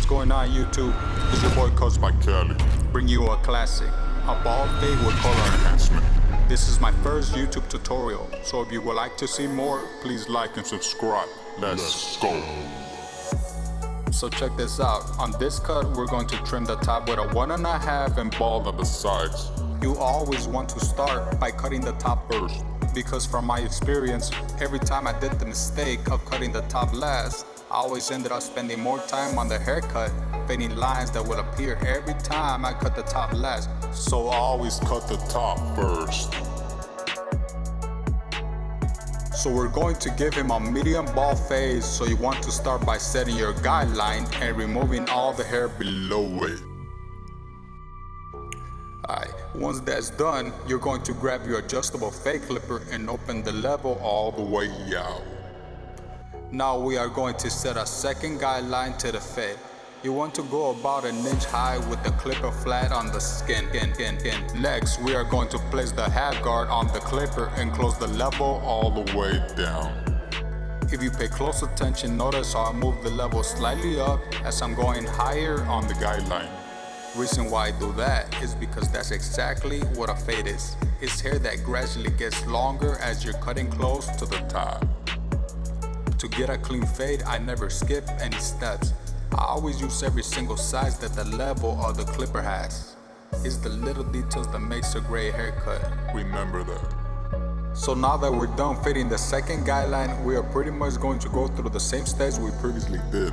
going on YouTube? It's your boy Cuz by Cali. Bring you a classic, a bald fade with color Enhancement. This is my first YouTube tutorial, so if you would like to see more, Please like and subscribe. Let's go. So check this out. On this cut, we're going to trim the top with a 1.5 and bald On the sides. You always want to start by cutting the top first, because from my experience, every time I did the mistake of cutting the top last, I always ended up spending more time on the haircut, fading lines that would appear every time I cut the top last. So always cut the top first. So we're going to give him a medium bald fade, so you want to start by setting your guideline and removing all the hair below it. Alright, once that's done, you're going to grab your adjustable fade clipper and open the level all the way out. Now we are going to set a second guideline to the fade. You want to go about 1 inch high with the clipper flat on the skin. Next, we are going to place the half guard on the clipper and close the level all the way down. If you pay close attention, notice how I move the level slightly up as I'm going higher on the guideline. Reason why I do that is because that's exactly what a fade is. It's hair that gradually gets longer as you're cutting close to the top. To get a clean fade, I never skip any steps. I always use every single size that the level of the clipper has. It's the little details that makes a great haircut. Remember that. So now that we're done fading the second guideline, we are pretty much going to go through the same steps we previously did.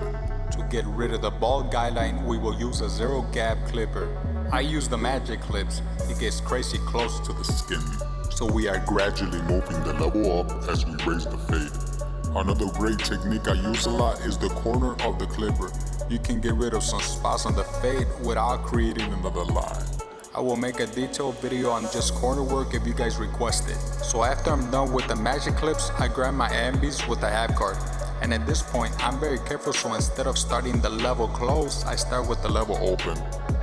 To get rid of the bald guideline, we will use a 0 gap clipper. I use the magic clips. It gets crazy close to the skin. So we are gradually moving the level up as we raise the fade. Another great technique I use a lot is the corner of the clipper. You can get rid of some spots on the fade without creating another line. I will make a detailed video on just corner work if you guys request it. So after I'm done with the magic clips, I grab my ambies with the half guard. And at this point, I'm very careful, so instead of starting the level close, I start with the level open.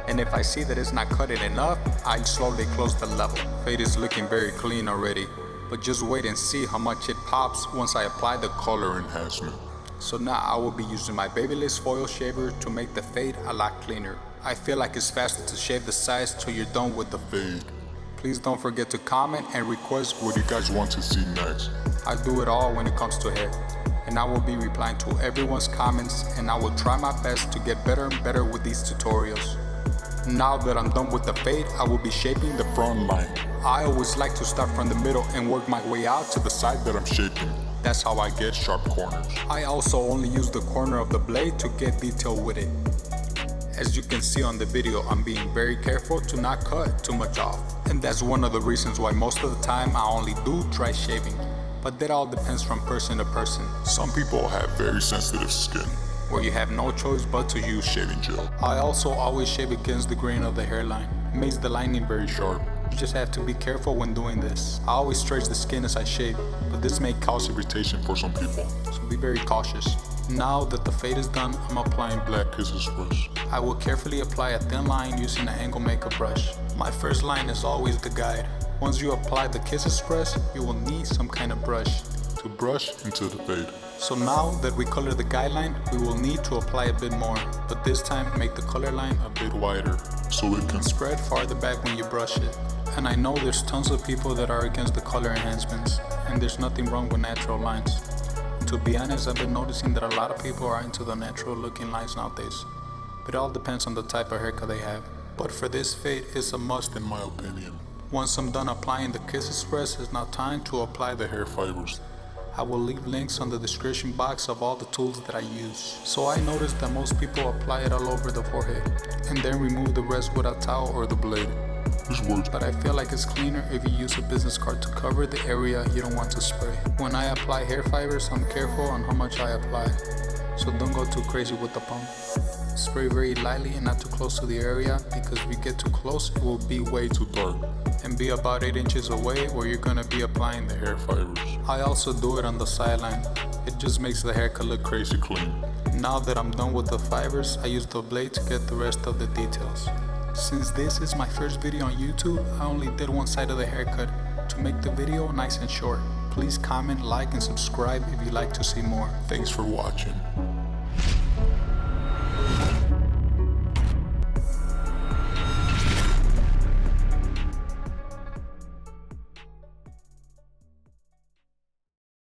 And if I see that it's not cutting enough, I slowly close the level. Fade is looking very clean already. But just wait and see how much it pops once I apply the color enhancement. So now I will be using my Babyliss foil shaver to make the fade a lot cleaner. I feel like it's faster to shave the sides till you're done with the fade. Please don't forget to comment and request what you guys want to see next. I do it all when it comes to hair. And I will be replying to everyone's comments, and I will try my best to get better and better with these tutorials. Now that I'm done with the fade, I will be shaping the front line. I always like to start from the middle and work my way out to the side that I'm shaping. That's how I get sharp corners. I also only use the corner of the blade to get detail with it. As you can see on the video, I'm being very careful to not cut too much off. And that's one of the reasons why most of the time I only do dry shaving. But that all depends from person to person. Some people have very sensitive skin, where you have no choice but to use shaving gel. I also always shave against the grain of the hairline. It makes the lining very sharp. You just have to be careful when doing this. I always stretch the skin as I shave, but this may cause irritation for some people. So be very cautious. Now that the fade is done, I'm applying black kisses brush. I will carefully apply a thin line using an angle makeup brush. My first line is always the guide. Once you apply the kisses brush, you will need some kind of brush to brush into the fade. So now that we color the guideline, we will need to apply a bit more, but this time make the color line a bit wider so it can spread farther back when you brush it. And I know there's tons of people that are against the color enhancements, and there's nothing wrong with natural lines. To be honest, I've been noticing that a lot of people are into the natural looking lines nowadays, but it all depends on the type of haircut they have. But for this fade, it's a must in my opinion. Once I'm done applying the kisses press, it's now time to apply the hair fibers. I will leave links on the description box of all the tools that I use. So I noticed that most people apply it all over the forehead and then remove the rest with a towel or the blade. This works. But I feel like it's cleaner if you use a business card to cover the area you don't want to spray. When I apply hair fibers, I'm careful on how much I apply. So don't go too crazy with the pump. Spray very lightly and not too close to the area, because if you get too close, it will be way too dark. And be about 8 inches away where you're gonna be applying the hair fibers. I also do it on the sideline. It just makes the haircut look crazy clean. Now that I'm done with the fibers, I use the blade to get the rest of the details. Since this is my first video on YouTube, I only did one side of the haircut to make the video nice and short. Please comment, like, and subscribe if you'd like to see more. Thanks for watching.